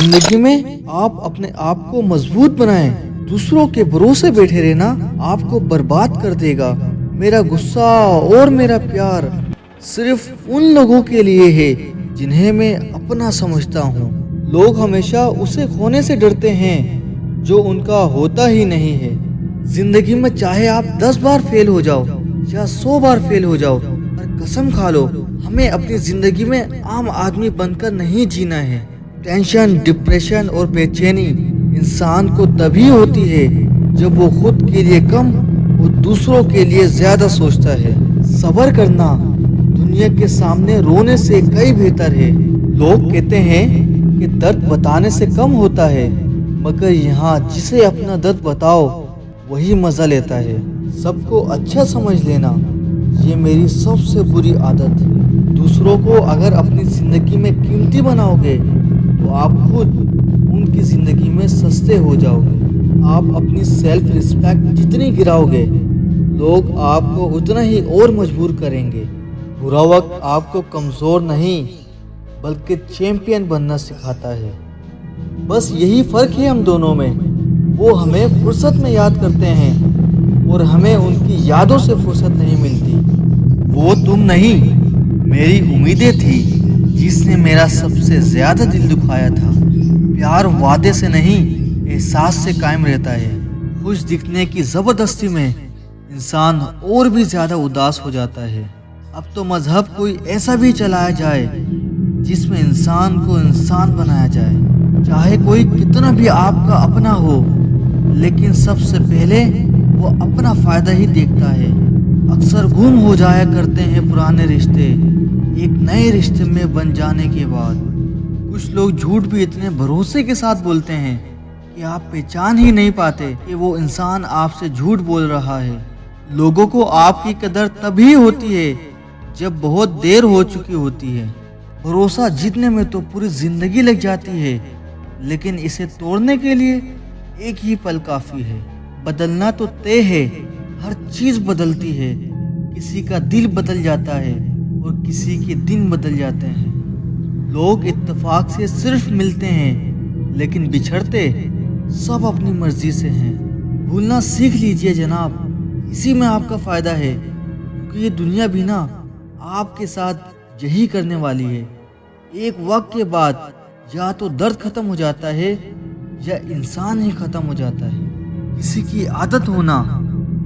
जिंदगी में आप अपने आप को मजबूत बनाएं। दूसरों के भरोसे बैठे रहना आपको बर्बाद कर देगा। मेरा गुस्सा और मेरा प्यार सिर्फ उन लोगों के लिए है जिन्हें मैं अपना समझता हूँ। लोग हमेशा उसे खोने से डरते हैं जो उनका होता ही नहीं है। जिंदगी में चाहे आप 10 बार फेल हो जाओ या 100 बार फेल हो जाओ, पर कसम खा लो, हमें अपनी जिंदगी में आम आदमी बनकर नहीं जीना है। टेंशन, डिप्रेशन और बेचैनी इंसान को तभी होती है जब वो खुद के लिए कम और दूसरों के लिए ज्यादा सोचता है। सब्र करना दुनिया के सामने रोने से कई बेहतर है। लोग कहते हैं कि दर्द बताने से कम होता है, मगर यहाँ जिसे अपना दर्द बताओ वही मजा लेता है। सबको अच्छा समझ लेना ये मेरी सबसे बुरी आदत है। दूसरों को अगर अपनी जिंदगी में कीमती बनाओगे तो आप खुद उनकी जिंदगी में सस्ते हो जाओगे। आप अपनी सेल्फ रिस्पेक्ट जितनी गिराओगे, लोग आपको उतना ही और मजबूर करेंगे। बुरा वक्त आपको कमजोर नहीं बल्कि चैंपियन बनना सिखाता है। बस यही फर्क है हम दोनों में। वो हमें फुर्सत में याद करते हैं और हमें उनकी यादों से फुर्सत नहीं मिलती। वो तुम नहीं, मेरी उम्मीदें थी जिसने मेरा सबसे ज्यादा दिल दुखाया था। प्यार वादे से नहीं, एहसास से कायम रहता है। खुश दिखने की जबरदस्ती में इंसान और भी ज्यादा उदास हो जाता है। अब तो मजहब कोई ऐसा भी चलाया जाए जिसमें इंसान को इंसान बनाया जाए। चाहे कोई कितना भी आपका अपना हो, लेकिन सबसे पहले वो अपना फायदा ही देखता है। अक्सर गुम हो जाया करते हैं पुराने रिश्ते एक नए रिश्ते में बन जाने के बाद। कुछ लोग झूठ भी इतने भरोसे के साथ बोलते हैं कि आप पहचान ही नहीं पाते कि वो इंसान आपसे झूठ बोल रहा है। लोगों को आपकी कदर तभी होती है जब बहुत देर हो चुकी होती है। भरोसा जीतने में तो पूरी जिंदगी लग जाती है, लेकिन इसे तोड़ने के लिए एक ही पल काफी है। बदलना तो तय है, हर चीज बदलती है। किसी का दिल बदल जाता है और किसी के दिन बदल जाते हैं। लोग इत्तेफाक से सिर्फ मिलते हैं, लेकिन बिछड़ते सब अपनी मर्जी से हैं। भूलना सीख लीजिए जनाब, इसी में आपका फायदा है, क्योंकि ये दुनिया भी ना आपके साथ यही करने वाली है। एक वक्त के बाद या तो दर्द खत्म हो जाता है या इंसान ही खत्म हो जाता है। किसी की आदत होना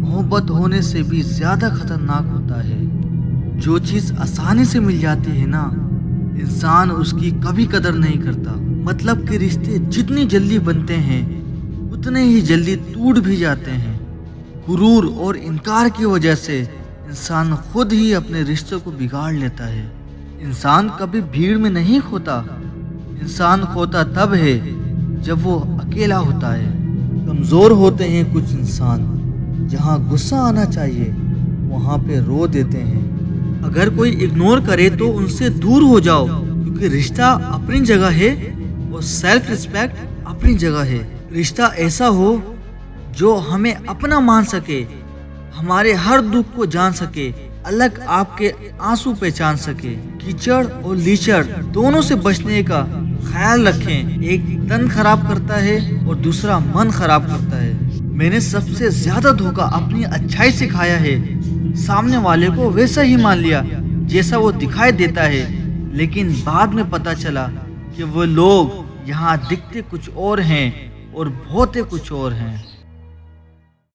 मोहब्बत होने से भी ज्यादा खतरनाक होता है। जो चीज आसानी से मिल जाती है ना, इंसान उसकी कभी कदर नहीं करता। मतलब कि रिश्ते जितनी जल्दी बनते हैं उतने ही जल्दी टूट भी जाते हैं। गुरूर और इनकार की वजह से इंसान खुद ही अपने रिश्तों को बिगाड़ लेता है। इंसान कभी भीड़ में नहीं खोता, इंसान खोता तब है जब वो अकेला होता है। कमजोर होते हैं कुछ इंसान, जहाँ गुस्सा आना चाहिए वहाँ पे रो देते हैं। अगर कोई इग्नोर करे तो उनसे दूर हो जाओ, क्योंकि रिश्ता अपनी जगह है और सेल्फ रिस्पेक्ट अपनी जगह है। रिश्ता ऐसा हो जो हमें अपना मान सके, हमारे हर दुख को जान सके, अलग आपके आंसू पहचान सके। कीचड़ और लीचड़ दोनों से बचने का ख्याल रखें। एक तन खराब करता है और दूसरा मन खराब करता है। मैंने सबसे ज्यादा धोखा अपनी अच्छाई से खाया है। सामने वाले को वैसा ही मान लिया जैसा वो दिखाई देता है, लेकिन बाद में पता चला कि वो लोग यहाँ दिखते कुछ और हैं और होते कुछ और हैं।